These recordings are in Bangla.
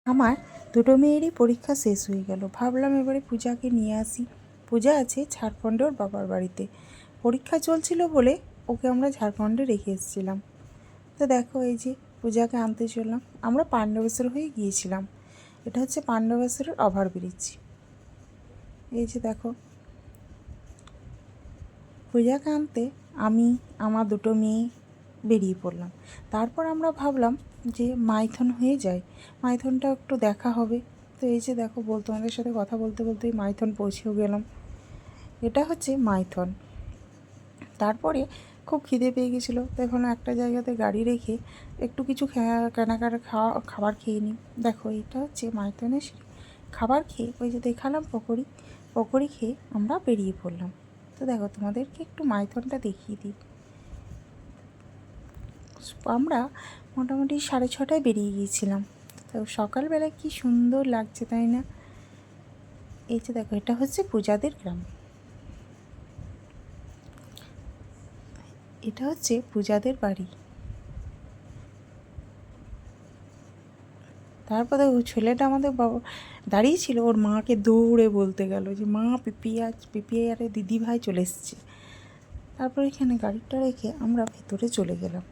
আমার দুটো মেয়েরই পরীক্ষা শেষ হয়ে গেল। ভাবলাম এবারে পূজাকে নিয়ে আসি। পূজা আছে ঝাড়খণ্ডে ওর বাবার বাড়িতে, পরীক্ষা চলছিল বলে ওকে আমরা ঝাড়খণ্ডে রেখে এসেছিলাম। তো দেখো এই যে পূজাকে আনতে চললাম। আমরা পাণ্ডবেশ্বর হয়ে গিয়েছিলাম। এটা হচ্ছে পাণ্ডবেশ্বরের ওভারব্রিজ। এই যে দেখো পূজাকে আনতে আমি আমার দুটো মেয়ে বেরিয়ে পড়লাম। তারপর আমরা ভাবলাম যে মাইথন হয়ে যায়, মাইথনটা একটু দেখা হবে। তো এই যে দেখো তোমাদের সাথে কথা বলতে বলতেই মাইথন পৌঁছেও গেলাম। এটা হচ্ছে মাইথন। তারপরে খুব খিদে পেয়ে গেছিলো, তো এখন একটা জায়গাতে গাড়ি রেখে একটু কিছু কেনাকাটা খাবার খেয়ে নিই। দেখো এটা হচ্ছে মাইথনের খাবার খেয়ে ওই যে দেখালাম পকোড়ি খেয়ে আমরা বেরিয়ে পড়লাম। তো দেখো তোমাদেরকে একটু মাইথনটা দেখিয়ে দিই। আমরা মোটামুটি 6:30টায় বেরিয়ে গিয়েছিলাম। তো সকালবেলায় কি সুন্দর লাগছে তাই না? এই যে দেখো এটা হচ্ছে পূজাদের গ্রাম। এটা হচ্ছে পূজাদের বাড়ি। তারপর দেখো ছেলেটা আমাদের বাবা দাঁড়িয়ে ছিল, ওর মাকে দৌড়ে বলতে গেল যে মা পিপিআরে দিদি ভাই চলে এসছে। তারপর এখানে গাড়িটা রেখে আমরা ভেতরে চলে গেলাম।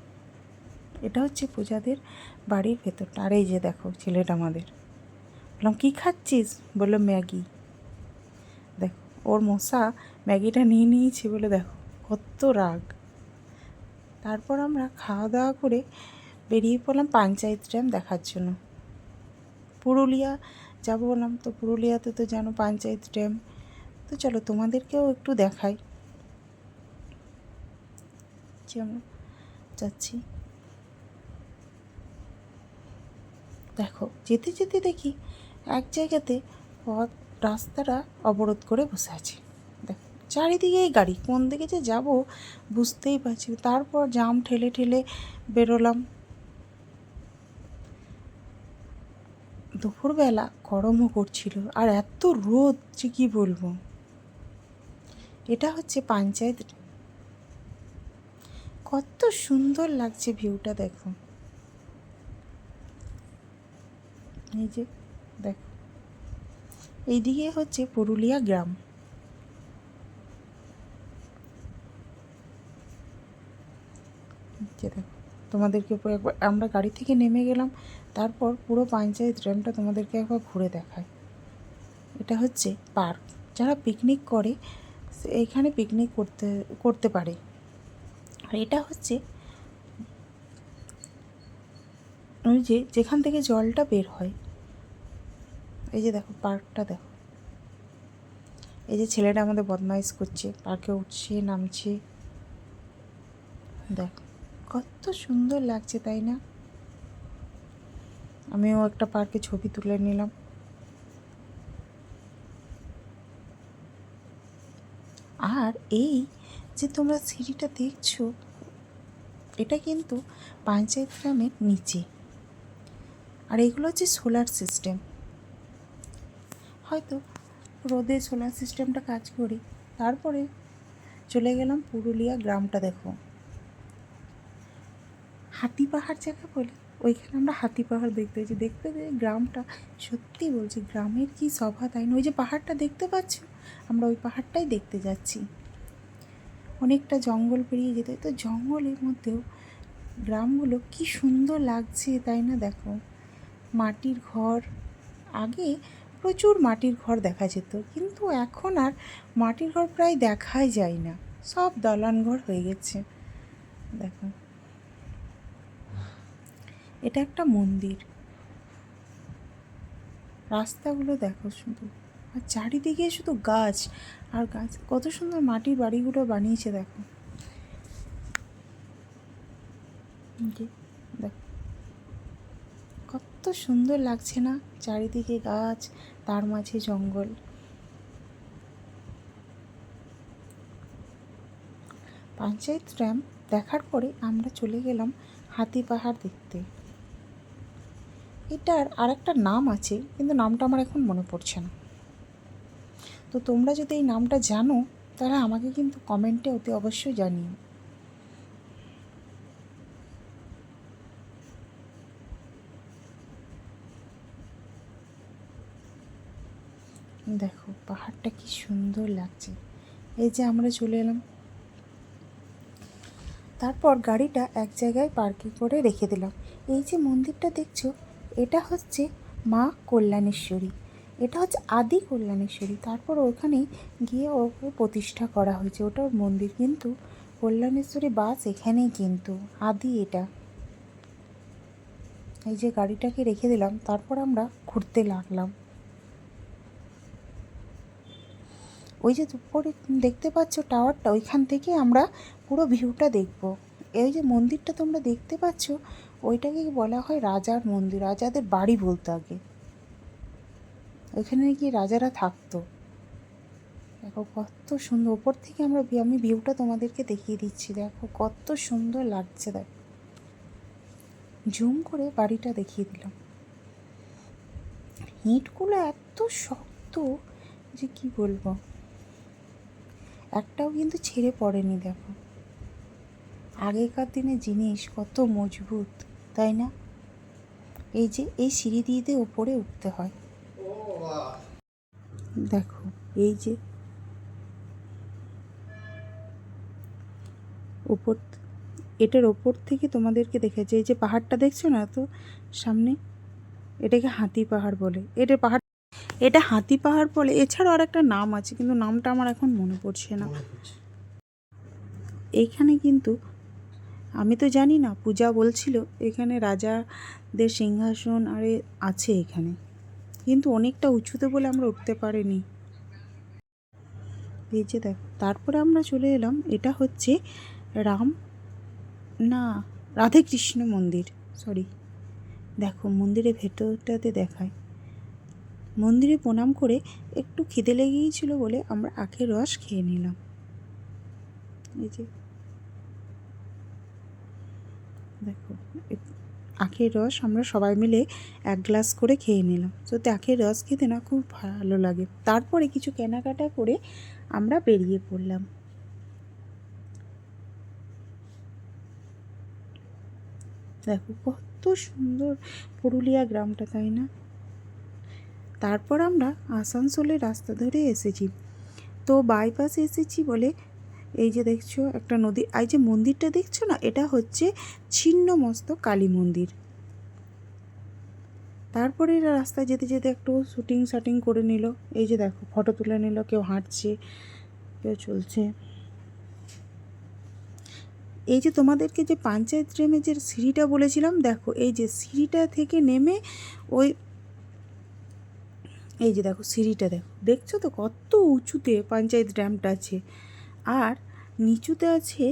এটা হচ্ছে পূজাদের বাড়ির ভেতরটা। আর এই যে দেখো ছেলেটা আমাদের, বললাম কী খাচ্ছিস? বললো ম্যাগি। দেখো ওর মশা ম্যাগিটা নিয়ে নিয়েছে বলে দেখো কত রাগ। তারপর আমরা খাওয়া দাওয়া করে বেরিয়ে পড়লাম পঞ্চায়েত ড্যাম দেখার জন্য। পুরুলিয়া যাবো বললাম, তো পুরুলিয়াতে তো জানো পঞ্চায়েত ড্যাম। তো চলো তোমাদেরকেও একটু দেখাই যে আমরা যাচ্ছি। দেখো যেতে যেতে দেখি এক জায়গাতে রাস্তাটা অবরোধ করে বসে আছে। দেখো চারিদিকেই গাড়ি, কোন দিকে যে যাব বুঝতেই পারছি। তারপর জাম ঠেলে ঠেলে বেরোলাম। দুপুরবেলা গরমও করছিল আর এত রোদ যে কী বলবো। এটা হচ্ছে পঞ্চায়েত। কত সুন্দর লাগছে ভিউটা দেখো। এই যে দেখো এইদিকে হচ্ছে পুরুলিয়া গ্রাম। যে দেখো তোমাদেরকে একবার আমরা গাড়ি থেকে নেমে গেলাম, তারপর পুরো পঞ্চায়েত ড্যামটা তোমাদেরকে একবার ঘুরে দেখায়। এটা হচ্ছে পার্ক, যারা পিকনিক করে এখানে পিকনিক করতে পারে। আর এটা হচ্ছে ওই যে যেখান থেকে জলটা বের হয়। এই যে দেখো পার্কটা দেখো। এই যে ছেলেটা আমাদের বদমাইশ করছে, পার্কে উঠছে নামছে। দেখো কত সুন্দর লাগছে তাই না? আমিও একটা পার্কে ছবি তুলে নিলাম। আর এই যে তোমরা সিঁড়িটা দেখছো, এটা কিন্তু পঞ্চায়েত গ্রামের নিচে। আর এগুলো হচ্ছে সোলার সিস্টেম। হয়তো রোদে সোলার সিস্টেমটা কাজ করি। তারপরে চলে গেলাম পুরুলিয়া গ্রামটা। দেখো হাতি পাহাড় যাকে বলে, ওইখানে আমরা হাতি পাহাড় দেখতে পেয়েছি। দেখতে গ্রামটা সত্যি বলছি গ্রামের কি শোভা তাই না? ওই যে পাহাড়টা দেখতে পাচ্ছ, আমরা ওই পাহাড়টাই দেখতে যাচ্ছি। অনেকটা জঙ্গল পেরিয়ে যেতে, তো জঙ্গলের মধ্যেও গ্রামগুলো কি সুন্দর লাগছে তাই না? দেখো মাটির ঘর, আগে প্রচুর মাটির ঘর দেখা যেত, কিন্তু এখন আর মাটির ঘর প্রায় দেখাই যায় না, সব দালান ঘর হয়ে গেছে। দেখো এটা একটা মন্দির। রাস্তাগুলো দেখো শুধু, আর চারিদিকে শুধু গাছ আর গাছ। কত সুন্দর মাটির বাড়িগুলো বানিয়েছে দেখো। দেখো কত সুন্দর লাগছে না? চারিদিকে গাছ, তার মাঝে জঙ্গল। পঞ্চায়েত ড্যাম দেখার পরে আমরা চলে গেলাম হাতি পাহাড় দেখতে। এটার আরেকটা নাম আছে, কিন্তু নামটা আমার এখন মনে পড়ছে না। তো তোমরা যদি এই নামটা জানো তাহলে আমাকে কিন্তু কমেন্টে অতি অবশ্যই জানিও। দেখো পাহাড়টা কি সুন্দর লাগছে। এই যে আমরা চলে এলাম, তারপর গাড়িটা এক জায়গায় পার্কিং করে রেখে দিলাম। এই যে মন্দিরটা দেখছো, এটা হচ্ছে মা কল্যাণেশ্বরী, এটা হচ্ছে আদি কল্যাণেশ্বরী। তারপর ওখানে গিয়ে ওকে প্রতিষ্ঠা করা হয়েছে, ওটা ওর মন্দির। কিন্তু কল্যাণেশ্বরী বাস এখানেই, কিন্তু আদি এটা। এই যে গাড়িটাকে রেখে দিলাম, তারপর আমরা ঘুরতে লাগলাম। ওই যে উপরে দেখতে পাচ্ছ টাওয়ারটা, ওইখান থেকে আমরা পুরো ভিউটা দেখব। এই যে মন্দিরটা তোমরা দেখতে পাচ্ছ, ওইটাকে বলা হয় রাজার মন্দির, রাজাদের বাড়ি বলতো আগে। ওইখানে গিয়ে রাজারা থাকতো। দেখো কত সুন্দর ওপর থেকে আমি ভিউটা তোমাদেরকে দেখিয়ে দিচ্ছি। দেখো কত সুন্দর লাগছে, দেখো জুম করে বাড়িটা দেখিয়ে দিলাম। ইঁটগুলো এত শক্ত যে কি বলবো, একটাও কিন্তু ছেড়ে পড়েনি। দেখো আগেকার দিনের জিনিস কত মজবুত, তাই না? এই যে এই সিঁড়ি দিয়ে উপরে উঠতে হয়। দেখো এই যে উপর, এটার ওপর থেকে তোমাদেরকে দেখেছি। এই যে পাহাড়টা দেখছো না তো সামনে, এটাকে হাতি পাহাড় বলে। এটা হাতি পাহাড় বলে, এছাড়াও আর একটা নাম আছে, কিন্তু নামটা আমার এখন মনে পড়ছে না। এইখানে কিন্তু আমি তো জানি না, পূজা বলছিল এখানে রাজাদের সিংহাসন আরে আছে এখানে, কিন্তু অনেকটা উঁচুতে বলে আমরা উঠতে পারিনি। এই যে দেখো, তারপরে আমরা চলে এলাম, এটা হচ্ছে রাধে কৃষ্ণ মন্দির, সরি। দেখো মন্দিরের ভেতরটাতে দেখায়। মন্দিরে প্রণাম করে একটু খিদে লেগে গিয়েছিলো বলে আমরা আখের রস খেয়ে নিলাম। এই যে দেখো আখের রস আমরা সবাই মিলে এক গ্লাস করে খেয়ে নিলাম। সত্যি আখের রস খেতে না খুব ভালো লাগে। তারপরে কিছু কেনাকাটা করে আমরা বেরিয়ে পড়লাম। দেখো কত সুন্দর পুরুলিয়া গ্রামটা, তাই না? তারপর আমরা আসানসোলের রাস্তা ধরে এসেছি, তো বাইপাসে এসেছি বলে এই যে দেখছো একটা নদী। এই যে মন্দিরটা দেখছো না, এটা হচ্ছে ছিন্নমস্তক কালী মন্দির। তারপরে রাস্তায় যেতে যেতে একটু শুটিং করে নিল। এই যে দেখো ফটো তুলে নিল, কেউ হাঁটছে, কেউ চলছে। এই যে তোমাদেরকে যে পঞ্চায়েত ড্যামের যে সিঁড়িটা বলেছিলাম, দেখো এই যে সিঁড়িটা থেকে নেমে ওই এই যে দেখো সিঁড়িটা, দেখছো তো কত উঁচুতে পঞ্চায়েত ড্যামটা আছে, আর নিচুতে আছে